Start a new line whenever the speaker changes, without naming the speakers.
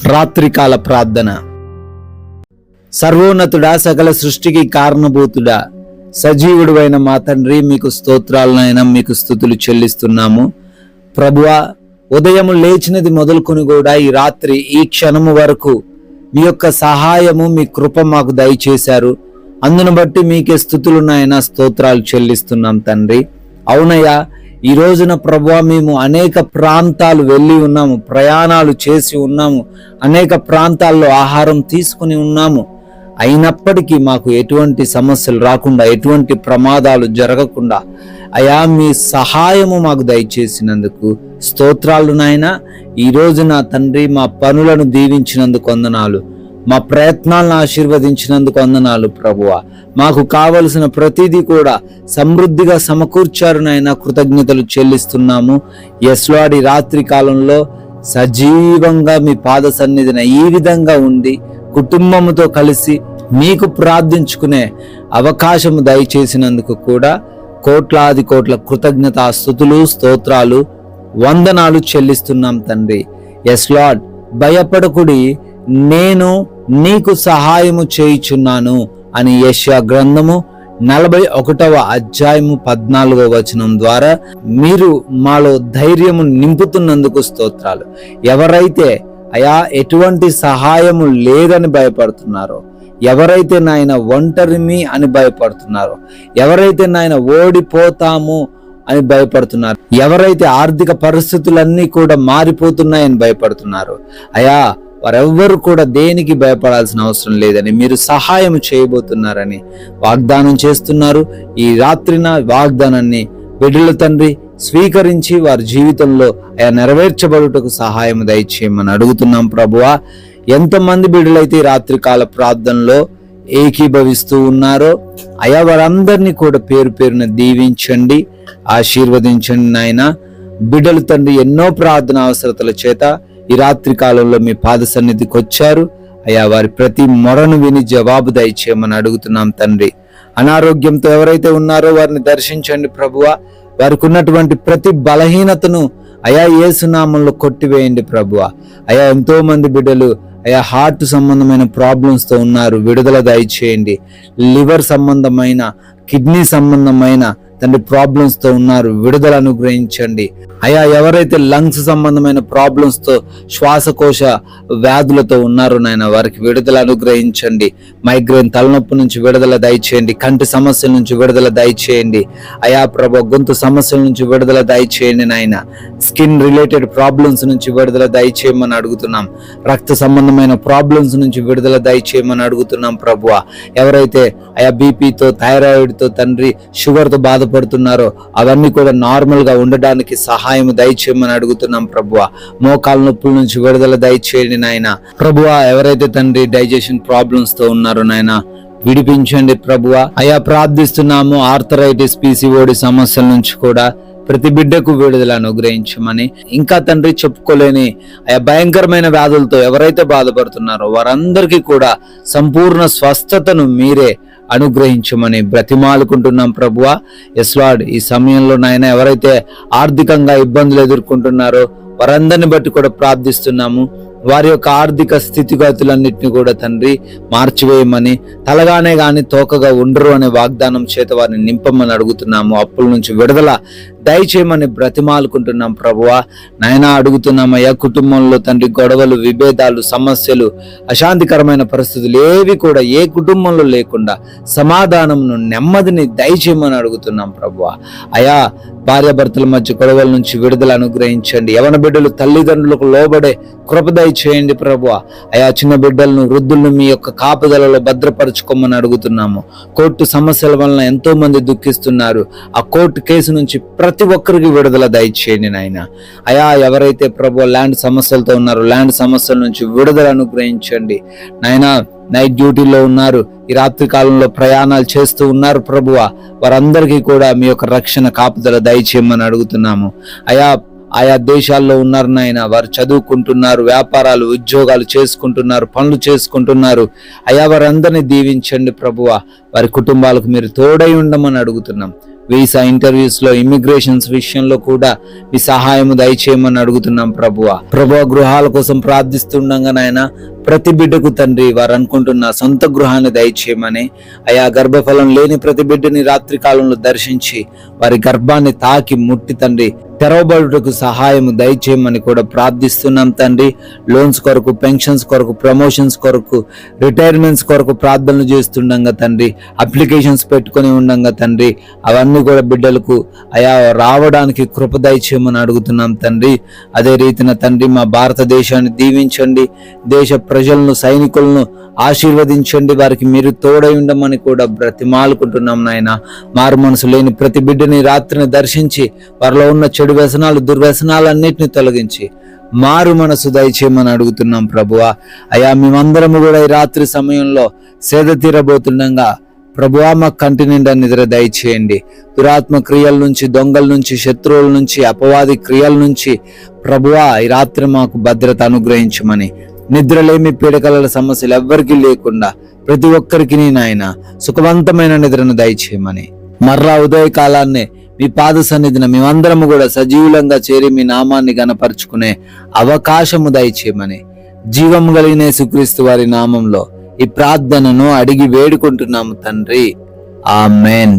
రాత్రికాల ప్రార్థన. సర్వోన్నతుడా, సకల సృష్టికి కారణభూతుడా, సజీవుడువైన మా తండ్రి, మీకు స్తోత్రాలనైనా, మీకు స్తుతులు చెల్లిస్తున్నాము. ప్రభువా, ఉదయం లేచినది మొదలుకొని కూడా ఈ రాత్రి ఈ క్షణము వరకు మీ యొక్క సహాయము, మీ కృప మాకు దయచేశారు. అందును బట్టి మీకే స్తుతులున్నాయన, స్తోత్రాలు చెల్లిస్తున్నాం తండ్రి. అవునయ్యా, ఈ రోజున ప్రభువా, మేము అనేక ప్రాంతాలు వెళ్ళి ఉన్నాము, ప్రయాణాలు చేసి ఉన్నాము, అనేక ప్రాంతాల్లో ఆహారం తీసుకుని ఉన్నాము. అయినప్పటికీ మాకు ఎటువంటి సమస్యలు రాకుండా, ఎటువంటి ప్రమాదాలు జరగకుండా అయా మీ సహాయము మాకు దయచేసినందుకు స్తోత్రాలు నాయన. ఈ రోజున తండ్రి, మా పనులను దీవించినందుకు వందనాలు, మా ప్రయత్నాలను ఆశీర్వదించినందుకు వందనాలు ప్రభువా. మాకు కావలసిన ప్రతిదీ కూడా సమృద్ధిగా సమకూర్చారు నాయన, కృతజ్ఞతలు చెల్లిస్తున్నాము. యెస్వాడి రాత్రి కాలంలో సజీవంగా మీ పాద సన్నిధిన ఈ విధంగా ఉండి కుటుంబముతో కలిసి మీకు ప్రార్థించుకునే అవకాశము దయచేసినందుకు కూడా కోట్లాది కోట్ల కృతజ్ఞత స్తుతులు, స్తోత్రాలు, వందనాలు చెల్లిస్తున్నాం తండ్రి. ఎస్ లార్డ్, భయపడకుడి, నేను నీకు సహాయము చేయుచున్నాను అని యెషయా గ్రంథము 41వ అధ్యాయము 14వ వచనం ద్వారా మీరు మాలో ధైర్యము నింపుతున్నందుకు స్తోత్రాలు. ఎవరైతే అయా ఎటువంటి సహాయము లేదని భయపడుతున్నారో, ఎవరైతే నాయన ఒంటరిమి అని భయపడుతున్నారో, ఎవరైతే నాయన ఓడిపోతాము అని భయపడుతున్నారు, ఎవరైతే ఆర్థిక పరిస్థితులన్నీ కూడా మారిపోతున్నాయని భయపడుతున్నారు, అయా వారెవ్వరు కూడా దేనికి భయపడాల్సిన అవసరం లేదని మీరు సహాయం చేయబోతున్నారని వాగ్దానం చేస్తున్నారు. ఈ రాత్రిన వాగ్దానాన్ని బిడ్డల తండ్రి స్వీకరించి వారి జీవితంలో అయా నెరవేర్చబడుటకు సహాయం దయచేయమని అడుగుతున్నాం ప్రభువా. ఎంతమంది బిడ్డలైతే రాత్రికాల ప్రార్థనలో ఏకీభవిస్తూ ఉన్నారో అయా వారందరినీ కూడా పేరు పేరున దీవించండి, ఆశీర్వదించండి నాయన. బిడ్డలు తండ్రి ఎన్నో ప్రార్థన అవసరతల చేత ఈ రాత్రి కాలంలో మీ పాద సన్నిధికి వచ్చారు అయా. వారి ప్రతి మొరను విని జవాబు దయచేయమని అడుగుతున్నాం తండ్రి. అనారోగ్యంతో ఎవరైతే ఉన్నారో వారిని దర్శించండి ప్రభువా. వారికి ఉన్నటువంటి ప్రతి బలహీనతను అయా యేసు నామములో కొట్టివేయండి ప్రభువా. అయా ఎంతో మంది బిడ్డలు అయా హార్ట్ సంబంధమైన ప్రాబ్లమ్స్ తో ఉన్నారు, విడుదల దయచేయండి. లివర్ సంబంధమైన, కిడ్నీ సంబంధమైన తండ్రి ప్రాబ్లమ్స్ తో ఉన్నారు, విడుదల అనుగ్రహించండి అయా. ఎవరైతే లంగ్స్ సంబంధమైన ప్రాబ్లమ్స్ తో, శ్వాసకోశ వ్యాధులతో ఉన్నారో నాయన, వారికి విడుదల అనుగ్రహించండి. మైగ్రేన్ తలనొప్పి నుంచి విడుదల దయచేయండి, కంటి సమస్యల నుంచి విడుదల దయచేయండి అయా ప్రభు. గొంతు సమస్యల నుంచి విడుదల దయచేయండి నాయన. స్కిన్ రిలేటెడ్ ప్రాబ్లమ్స్ నుంచి విడుదల దయచేయమని అడుగుతున్నాం. రక్త సంబంధమైన ప్రాబ్లమ్స్ నుంచి విడుదల దయచేయమని అడుగుతున్నాం ప్రభువ. ఎవరైతే అయా బీపీతో, థైరాయిడ్ తో తండ్రి, షుగర్ తో బాధపడుతున్నారో అవన్నీ కూడా నార్మల్ గా ఉండడానికి సహాయం దయచేయమని అడుగుతున్నాం ప్రభువ. మోకాల నొప్పుల నుంచి విడుదల దయచేయండి నాయన ప్రభువ. ఎవరైతే తండ్రి డైజెషన్ ప్రాబ్లమ్స్ తో ఉన్నారో నాయన, విడిపించండి ప్రభువ. అయా ప్రార్థిస్తున్నాము ఆర్థరైటిస్, పీసీఓడి సమస్యల నుంచి కూడా ప్రతి బిడ్డకు విడుదల అనుగ్రహించమని. ఇంకా తండ్రి చెప్పుకోలేని అయా భయంకరమైన వ్యాధులతో ఎవరైతే బాధపడుతున్నారో వారందరికీ కూడా సంపూర్ణ స్వస్థతను మీరే అనుగ్రహించమని బ్రతిమాలుకుంటున్నాం ప్రభువా. ఎస్ లార్డ్, ఈ సమయంలో నాయన ఎవరైతే ఆర్థికంగా ఇబ్బందులు ఎదుర్కొంటున్నారో వారందరిని బట్టి కూడా ప్రార్థిస్తున్నాము. వారి యొక్క ఆర్థిక స్థితిగతులన్నింటినీ కూడా తండ్రి మార్చివేయమని, తలగానే గాని తోకగా ఉండరు అనే వాగ్దానం చేత వారిని నింపమని అడుగుతున్నాము. అప్పుల నుంచి విడుదల దయచేయమని బ్రతిమాలుకుంటున్నాం ప్రభువా. నాయన అడుగుతున్నామయ్యా, కుటుంబంలో తండ్రి గొడవలు, విభేదాలు, సమస్యలు, అశాంతికరమైన పరిస్థితులు ఏవి కూడా ఏ కుటుంబంలో లేకుండా సమాధానంను, నెమ్మదిని దయచేయమని అడుగుతున్నాం ప్రభువా. అయా భార్యాభర్తల మధ్య గొడవల నుంచి విడుదల అనుగ్రహించండి. యవన బిడ్డలు తల్లిదండ్రులకు లోబడే కృప దయచేయండి ప్రభువా. అయా చిన్న బిడ్డలను, వృద్ధులను మీ యొక్క కాపుదలలో భద్రపరచుకోమని అడుగుతున్నాము. కోర్టు సమస్యల వలన ఎంతో మంది దుఃఖిస్తున్నారు. ఆ కోర్టు కేసు నుంచి ప్రతి ఒక్కరికి విడుదల దయచేయండి నాయన. అయా ఎవరైతే ప్రభు ల్యాండ్ సమస్యలతో ఉన్నారో ల్యాండ్ సమస్యల నుంచి విడుదల అనుగ్రహించండి నాయన. నైట్ డ్యూటీలో ఉన్నారు, ఈ రాత్రి కాలంలో ప్రయాణాలు చేస్తూ ఉన్నారు ప్రభువా. వారందరికీ కూడా మీ యొక్క రక్షణ, కాపుదల దయచేయమని అడుగుతున్నాము. ఆయా దేశాల్లో ఉన్నారు నాయన, వారు చదువుకుంటున్నారు, వ్యాపారాలు, ఉద్యోగాలు చేసుకుంటున్నారు, పనులు చేసుకుంటున్నారు. అయా వారందరినీ దీవించండి ప్రభువా. వారి కుటుంబాలకు మీరు తోడై ఉండమని అడుగుతున్నాం. వీసా ఇంటర్వ్యూస్ లో, ఇమిగ్రేషన్స్ విషయంలో కూడా మీ సహాయము దయచేయమని అడుగుతున్నాం ప్రభువా. గృహాల కోసం ప్రార్థిస్తుండగా నాయన ప్రతి బిడ్డకు తండ్రి వారు అనుకుంటున్న సొంత గృహాన్ని దయచేయమని, అయా గర్భఫలం లేని ప్రతి బిడ్డని రాత్రి కాలంలో దర్శించి వారి గర్భాన్ని తాకి ముట్టి తండ్రి తెరవబడుటకు సహాయము దయచేయమని కూడా ప్రార్థిస్తున్నాం తండ్రి. లోన్స్ కొరకు, పెన్షన్స్ కొరకు, ప్రమోషన్స్ కొరకు, రిటైర్మెంట్స్ కొరకు ప్రార్థనలు చేస్తుండగా తండ్రి, అప్లికేషన్స్ పెట్టుకొని ఉండగా తండ్రి అవన్నీ కూడా బిడ్డలకు అయా రావడానికి కృప దయచేయమని అడుగుతున్నాం తండ్రి. అదే రీతిన తండ్రి మా భారతదేశాన్ని దీవించండి, దేశ ప్రజలను, సైనికులను ఆశీర్వదించండి, వారికి మీరు తోడై ఉండమని కూడా బ్రతిమాలుకుంటున్నాం నాయన. మారు మనసు లేని ప్రతి బిడ్డని రాత్రిని దర్శించి వారిలో ఉన్న చెడు వ్యసనాలు, దుర్వ్యసనాలన్నిటిని తొలగించి మారు మనసు దయచేయమని అడుగుతున్నాం ప్రభువా. అయా మేమందరము కూడా ఈ రాత్రి సమయంలో సేద తీరబోతుండగా ప్రభువా మా కంటి నిండా నిద్ర దయచేయండి. దురాత్మ క్రియల నుంచి, దొంగల నుంచి, శత్రువుల నుంచి, అపవాది క్రియల నుంచి ప్రభువా ఈ రాత్రి మాకు భద్రత అనుగ్రహించమని, నిద్రలేమి పీడకల సమస్యలు ఎవ్వరికీ లేకుండా ప్రతి ఒక్కరికి నాయన సుఖవంతమైన నిద్రను దయచేయమని, మర్రా ఉదయ కాలాన్నే మీ పాద సన్నిధిన మేమందరము కూడా సజీవులంగా చేరి మీ నామాన్ని గణపరుచుకునే అవకాశము దయచేయమని, జీవము కలిగిన యేసుక్రీస్తు వారి నామంలో ఈ ప్రార్థనను అడిగి వేడుకుంటున్నాము తండ్రి. ఆమెన్.